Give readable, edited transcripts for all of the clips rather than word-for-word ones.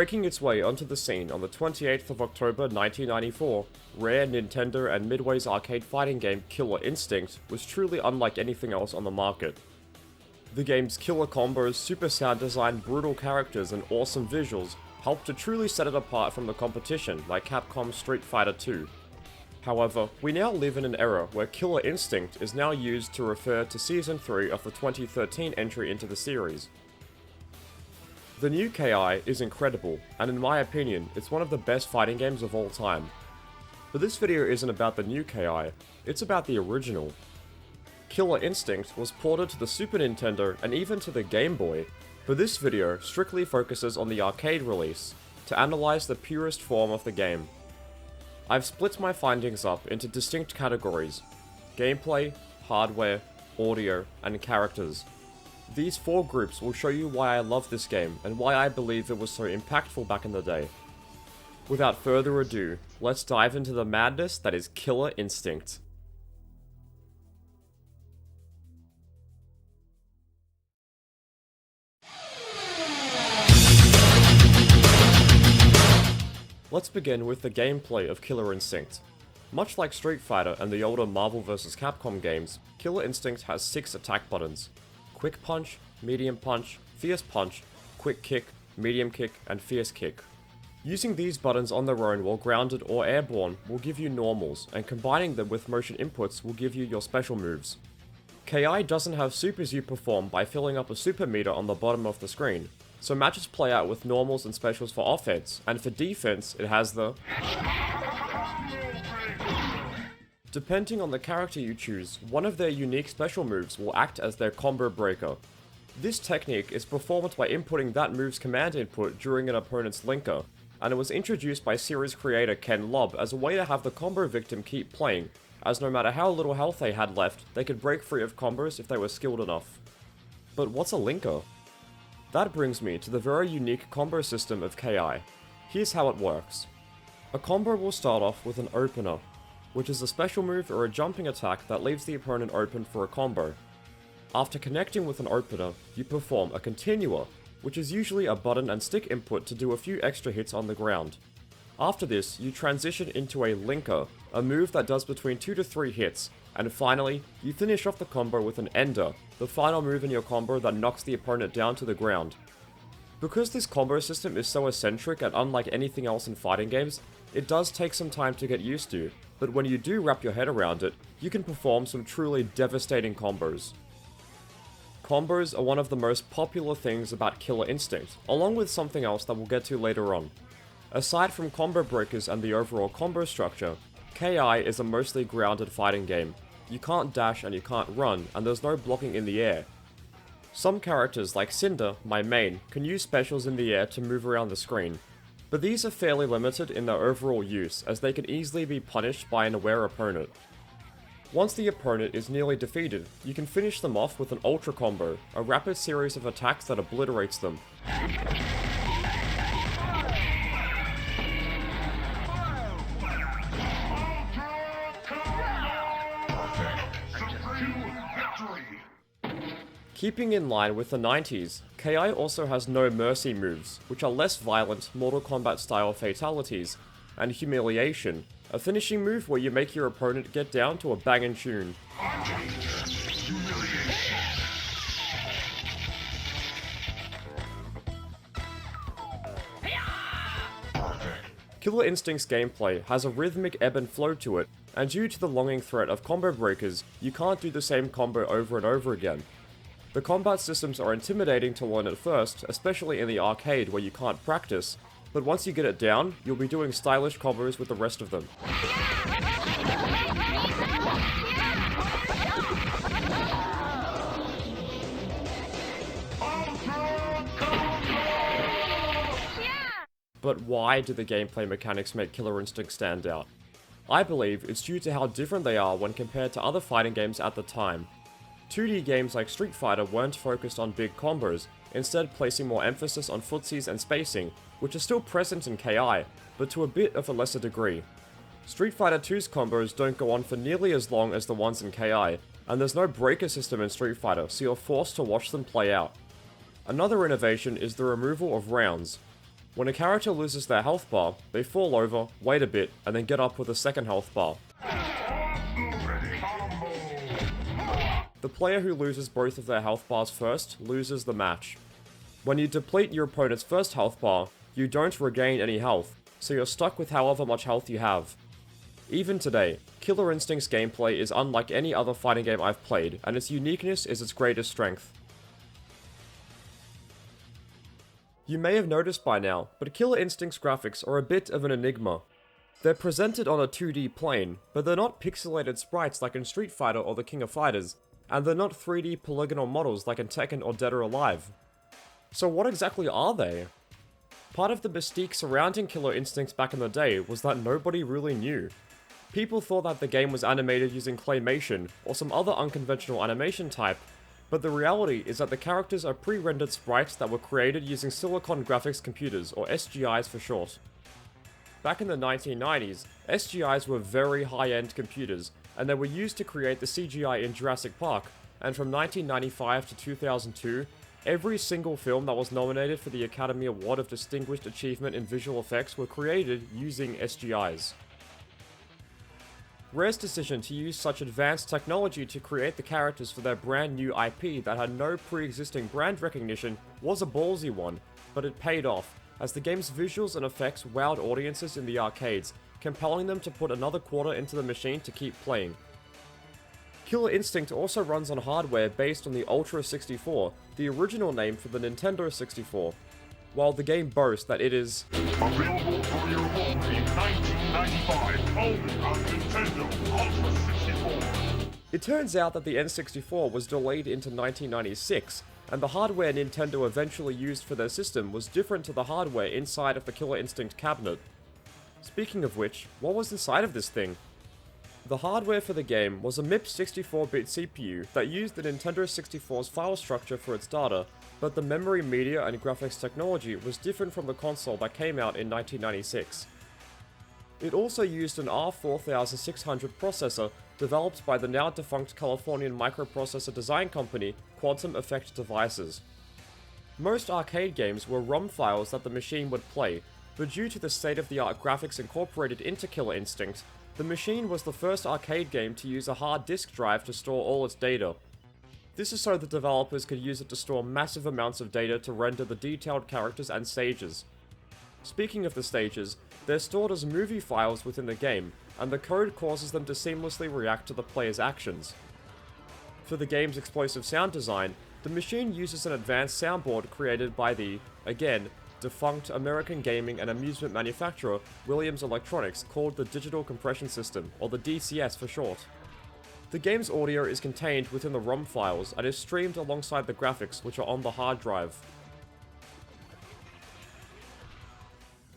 Breaking its way onto the scene on the 28th of October 1994, rare Nintendo and Midway's arcade fighting game Killer Instinct was truly unlike anything else on the market. The game's killer combos, super sound design, brutal characters, and awesome visuals helped to truly set it apart from the competition like Capcom's Street Fighter II. However, we now live in an era where Killer Instinct is now used to refer to Season 3 of the 2013 entry into the series. The new KI is incredible, and in my opinion, it's one of the best fighting games of all time. But this video isn't about the new KI, it's about the original. Killer Instinct was ported to the Super Nintendo and even to the Game Boy, but this video strictly focuses on the arcade release, to analyze the purest form of the game. I've split my findings up into distinct categories: gameplay, hardware, audio, and characters. These 4 groups will show you why I love this game and why I believe it was so impactful back in the day. Without further ado, let's dive into the madness that is Killer Instinct. Let's begin with the gameplay of Killer Instinct. Much like Street Fighter and the older Marvel vs. Capcom games, Killer Instinct has 6 attack buttons: Quick Punch, Medium Punch, Fierce Punch, Quick Kick, Medium Kick, and Fierce Kick. Using these buttons on their own while grounded or airborne will give you normals, and combining them with motion inputs will give you your special moves. KI doesn't have supers you perform by filling up a super meter on the bottom of the screen, so matches play out with normals and specials for offense, and for defense it has the... Depending on the character you choose, one of their unique special moves will act as their combo breaker. This technique is performed by inputting that move's command input during an opponent's linker, and it was introduced by series creator Ken Lobb as a way to have the combo victim keep playing, as no matter how little health they had left, they could break free of combos if they were skilled enough. But what's a linker? That brings me to the very unique combo system of KI. Here's how it works. A combo will start off with an opener, which is a special move or a jumping attack that leaves the opponent open for a combo. After connecting with an opener, you perform a continua, which is usually a button and stick input to do a few extra hits on the ground. After this, you transition into a linker, a move that does between 2 to 3 hits, and finally, you finish off the combo with an ender, the final move in your combo that knocks the opponent down to the ground. Because this combo system is so eccentric and unlike anything else in fighting games, it does take some time to get used to, but when you do wrap your head around it, you can perform some truly devastating combos. Combos are one of the most popular things about Killer Instinct, along with something else that we'll get to later on. Aside from combo breakers and the overall combo structure, KI is a mostly grounded fighting game. You can't dash and you can't run, and there's no blocking in the air. Some characters like Cinder, my main, can use specials in the air to move around the screen, but these are fairly limited in their overall use as they can easily be punished by an aware opponent. Once the opponent is nearly defeated, you can finish them off with an ultra combo, a rapid series of attacks that obliterates them. Keeping in line with the 90s, KI also has no mercy moves, which are less violent, Mortal Kombat style fatalities, and humiliation, a finishing move where you make your opponent get down to a bangin' tune. Killer Instinct's gameplay has a rhythmic ebb and flow to it, and due to the longing threat of combo breakers, you can't do the same combo over and over again. The combat systems are intimidating to learn at first, especially in the arcade where you can't practice, but once you get it down, you'll be doing stylish combos with the rest of them. But why do the gameplay mechanics make Killer Instinct stand out? I believe it's due to how different they are when compared to other fighting games at the time. 2D games like Street Fighter weren't focused on big combos, instead placing more emphasis on footsies and spacing, which are still present in KI, but to a bit of a lesser degree. Street Fighter 2's combos don't go on for nearly as long as the ones in KI, and there's no breaker system in Street Fighter, so you're forced to watch them play out. Another innovation is the removal of rounds. When a character loses their health bar, they fall over, wait a bit, and then get up with a second health bar. The player who loses both of their health bars first loses the match. When you deplete your opponent's first health bar, you don't regain any health, so you're stuck with however much health you have. Even today, Killer Instinct's gameplay is unlike any other fighting game I've played, and its uniqueness is its greatest strength. You may have noticed by now, but Killer Instinct's graphics are a bit of an enigma. They're presented on a 2D plane, but they're not pixelated sprites like in Street Fighter or the King of Fighters, and they're not 3D polygonal models like in Tekken or Dead or Alive. So what exactly are they? Part of the mystique surrounding Killer Instincts back in the day was that nobody really knew. People thought that the game was animated using claymation or some other unconventional animation type, but the reality is that the characters are pre-rendered sprites that were created using Silicon Graphics Computers, or SGIs for short. Back in the 1990s, SGIs were very high-end computers, and they were used to create the CGI in Jurassic Park, and from 1995 to 2002, every single film that was nominated for the Academy Award of Distinguished Achievement in Visual Effects were created using SGIs. Rare's decision to use such advanced technology to create the characters for their brand new IP that had no pre-existing brand recognition was a ballsy one, but it paid off, as the game's visuals and effects wowed audiences in the arcades, compelling them to put another quarter into the machine to keep playing. Killer Instinct also runs on hardware based on the Ultra 64, the original name for the Nintendo 64, while the game boasts that it is available for your home in 1995, only on Nintendo Ultra 64. It turns out that the N64 was delayed into 1996, and the hardware Nintendo eventually used for their system was different to the hardware inside of the Killer Instinct cabinet. Speaking of which, what was inside of this thing? The hardware for the game was a MIPS 64-bit CPU that used the Nintendo 64's file structure for its data, but the memory, media, and graphics technology was different from the console that came out in 1996. It also used an R4600 processor developed by the now defunct Californian microprocessor design company Quantum Effect Devices. Most arcade games were ROM files that the machine would play, but due to the state-of-the-art graphics incorporated into Killer Instinct, the machine was the first arcade game to use a hard disk drive to store all its data. This is so the developers could use it to store massive amounts of data to render the detailed characters and stages. Speaking of the stages, they're stored as movie files within the game, and the code causes them to seamlessly react to the player's actions. For the game's explosive sound design, the machine uses an advanced soundboard created by the, again, defunct American gaming and amusement manufacturer Williams Electronics called the Digital Compression System, or the DCS for short. The game's audio is contained within the ROM files and is streamed alongside the graphics which are on the hard drive.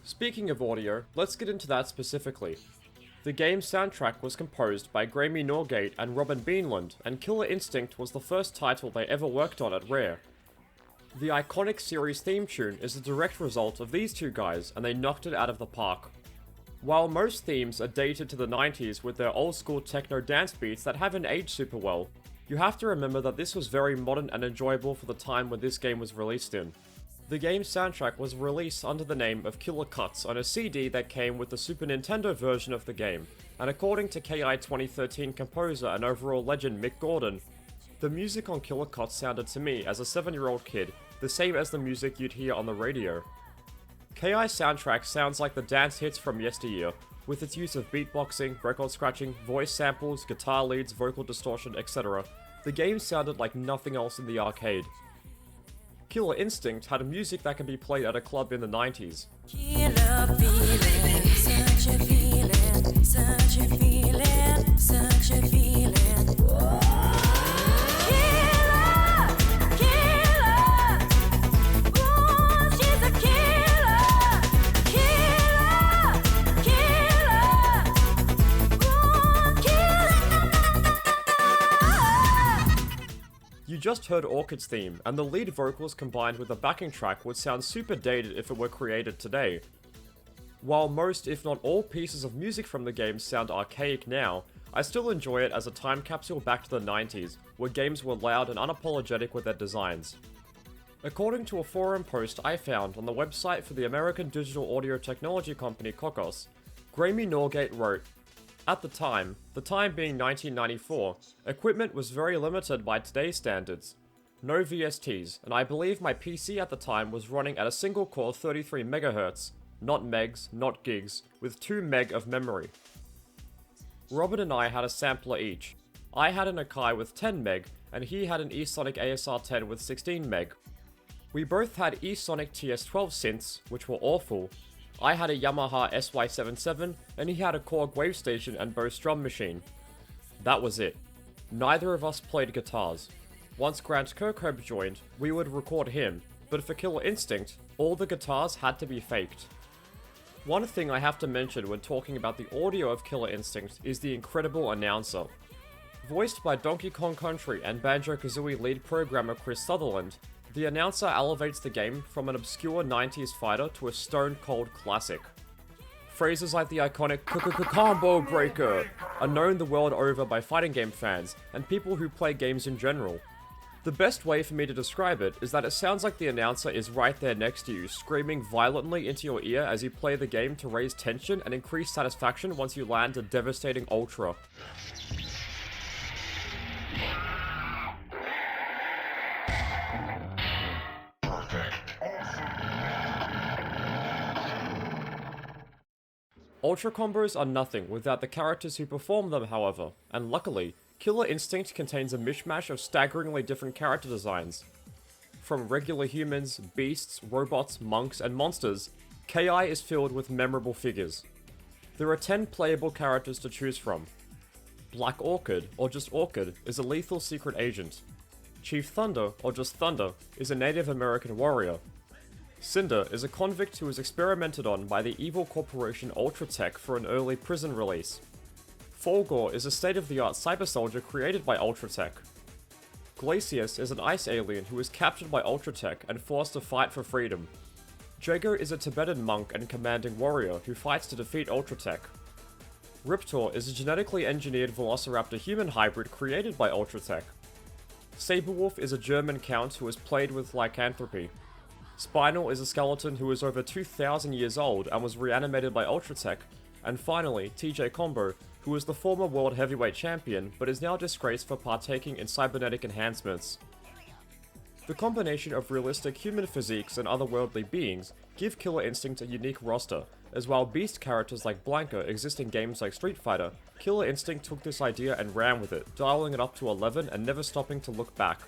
Speaking of audio, let's get into that specifically. The game's soundtrack was composed by Graeme Norgate and Robin Beanland, and Killer Instinct was the first title they ever worked on at Rare. The iconic series theme tune is a direct result of these two guys, and they knocked it out of the park. While most themes are dated to the 90s with their old school techno dance beats that haven't aged super well, you have to remember that this was very modern and enjoyable for the time when this game was released in. The game's soundtrack was released under the name of Killer Cuts on a CD that came with the Super Nintendo version of the game, and according to KI 2013 composer and overall legend Mick Gordon, the music on Killer Cuts sounded to me as a 7-year-old kid the same as the music you'd hear on the radio. KI's soundtrack sounds like the dance hits from yesteryear, with its use of beatboxing, record scratching, voice samples, guitar leads, vocal distortion, etc. The game sounded like nothing else in the arcade. Killer Instinct had music that can be played at a club in the 90s. Killer feeling, such a feeling, such a feeling, such a feeling. You just heard Orchid's theme, and the lead vocals combined with a backing track would sound super dated if it were created today. While most, if not all, pieces of music from the game sound archaic now, I still enjoy it as a time capsule back to the 90s, where games were loud and unapologetic with their designs. According to a forum post I found on the website for the American digital audio technology company Cocos, Graeme Norgate wrote, "At the time being 1994, equipment was very limited by today's standards. No VSTs, and I believe my PC at the time was running at a single core 33 MHz, not megs, not gigs, with 2 meg of memory. Robert and I had a sampler each. I had an Akai with 10 meg, and he had an eSonic ASR10 with 16 meg. We both had eSonic TS12 synths, which were awful. I had a Yamaha SY77, and he had a Korg Wavestation and Bose drum machine. That was it. Neither of us played guitars. Once Grant Kirkhope joined, we would record him, but for Killer Instinct, all the guitars had to be faked." One thing I have to mention when talking about the audio of Killer Instinct is the incredible announcer. Voiced by Donkey Kong Country and Banjo-Kazooie lead programmer Chris Sutherland, the announcer elevates the game from an obscure 90s fighter to a stone-cold classic. Phrases like the iconic combo breaker are known the world over by fighting game fans and people who play games in general. The best way for me to describe it is that it sounds like the announcer is right there next to you, screaming violently into your ear as you play the game to raise tension and increase satisfaction once you land a devastating ultra. Ultra combos are nothing without the characters who perform them, however, and luckily, Killer Instinct contains a mishmash of staggeringly different character designs. From regular humans, beasts, robots, monks, and monsters, KI is filled with memorable figures. There are 10 playable characters to choose from. Black Orchid, or just Orchid, is a lethal secret agent. Chief Thunder, or just Thunder, is a Native American warrior. Cinder is a convict who was experimented on by the evil corporation Ultratech for an early prison release. Folgore is a state-of-the-art cyber soldier created by Ultratech. Glacius is an ice alien who was captured by Ultratech and forced to fight for freedom. Jaeger is a Tibetan monk and commanding warrior who fights to defeat Ultratech. Riptor is a genetically engineered velociraptor-human hybrid created by Ultratech. Saberwolf is a German count who is plagued with lycanthropy. Spinal is a skeleton who is over 2,000 years old and was reanimated by Ultratech. And finally, TJ Combo, who is the former world heavyweight champion but is now disgraced for partaking in cybernetic enhancements. The combination of realistic human physiques and otherworldly beings give Killer Instinct a unique roster, as while beast characters like Blanka exist in games like Street Fighter, Killer Instinct took this idea and ran with it, dialing it up to 11 and never stopping to look back.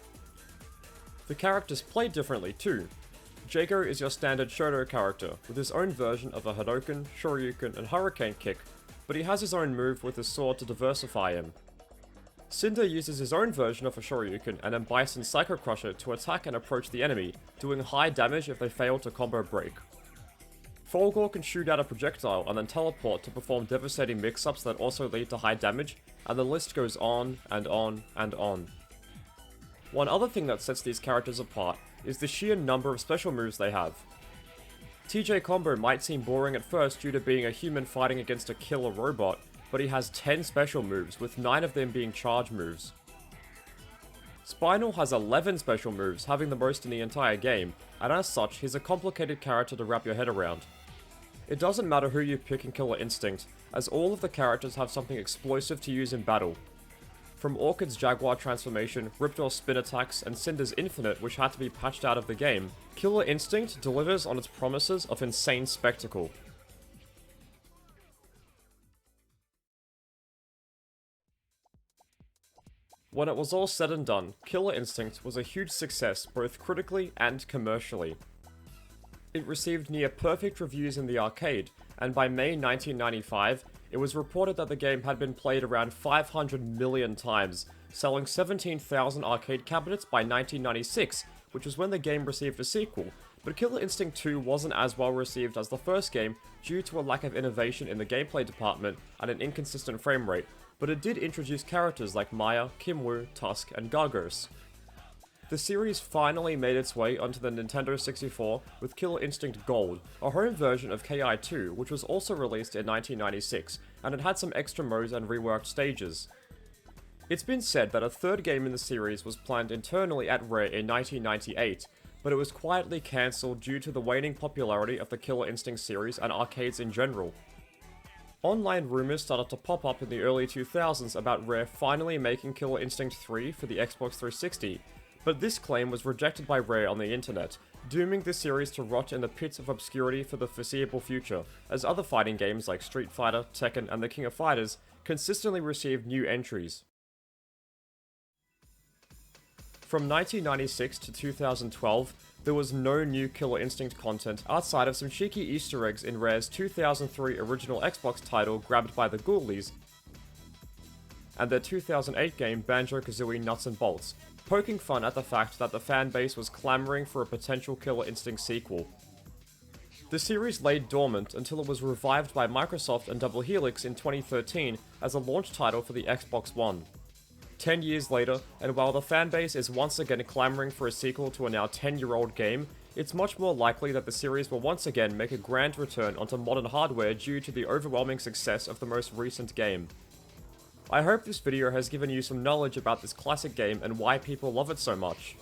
The characters play differently too. Jaeger is your standard Shoto character, with his own version of a Hadoken, Shoryuken, and Hurricane kick, but he has his own move with his sword to diversify him. Cinder uses his own version of a Shoryuken and then Bison Psycho Crusher to attack and approach the enemy, doing high damage if they fail to combo break. Folgore can shoot out a projectile and then teleport to perform devastating mix-ups that also lead to high damage, and the list goes on and on and on. One other thing that sets these characters apart is the sheer number of special moves they have. TJ Combo might seem boring at first due to being a human fighting against a killer robot, but he has 10 special moves, with 9 of them being charge moves. Spinal has 11 special moves, having the most in the entire game, and as such, he's a complicated character to wrap your head around. It doesn't matter who you pick in Killer Instinct, as all of the characters have something explosive to use in battle. From Orchid's Jaguar transformation, Riptor's spin attacks, and Cinder's Infinite, which had to be patched out of the game, Killer Instinct delivers on its promises of insane spectacle. When it was all said and done, Killer Instinct was a huge success both critically and commercially. It received near perfect reviews in the arcade, and by May 1995, it was reported that the game had been played around 500 million times, selling 17,000 arcade cabinets by 1996, which was when the game received a sequel, but Killer Instinct 2 wasn't as well received as the first game due to a lack of innovation in the gameplay department and an inconsistent frame rate, but it did introduce characters like Maya, Kimwoo, Tusk, and Gargos. The series finally made its way onto the Nintendo 64 with Killer Instinct Gold, a home version of KI2, which was also released in 1996, and it had some extra modes and reworked stages. It's been said that a third game in the series was planned internally at Rare in 1998, but it was quietly cancelled due to the waning popularity of the Killer Instinct series and arcades in general. Online rumors started to pop up in the early 2000s about Rare finally making Killer Instinct 3 for the Xbox 360, but this claim was rejected by Rare on the internet, dooming the series to rot in the pits of obscurity for the foreseeable future, as other fighting games like Street Fighter, Tekken, and the King of Fighters consistently received new entries. From 1996 to 2012, there was no new Killer Instinct content outside of some cheeky Easter eggs in Rare's 2003 original Xbox title Grabbed by the Ghoulies, and their 2008 game Banjo-Kazooie Nuts and Bolts, poking fun at the fact that the fanbase was clamoring for a potential Killer Instinct sequel. The series lay dormant until it was revived by Microsoft and Double Helix in 2013 as a launch title for the Xbox One. 10 years later, and while the fanbase is once again clamoring for a sequel to a now 10-year-old game, it's much more likely that the series will once again make a grand return onto modern hardware due to the overwhelming success of the most recent game. I hope this video has given you some knowledge about this classic game and why people love it so much.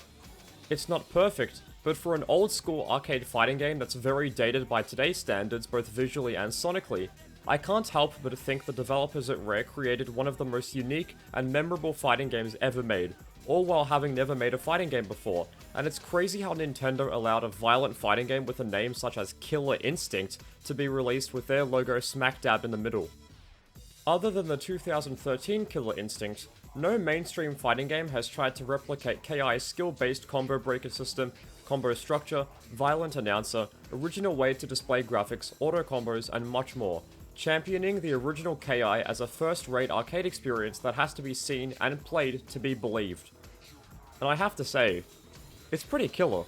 It's not perfect, but for an old school arcade fighting game that's very dated by today's standards both visually and sonically, I can't help but think the developers at Rare created one of the most unique and memorable fighting games ever made, all while having never made a fighting game before, and it's crazy how Nintendo allowed a violent fighting game with a name such as Killer Instinct to be released with their logo smack dab in the middle. Other than the 2013 Killer Instinct, no mainstream fighting game has tried to replicate KI's skill-based combo breaker system, combo structure, violent announcer, original way to display graphics, auto combos, and much more, championing the original KI as a first-rate arcade experience that has to be seen and played to be believed. And I have to say, it's pretty killer.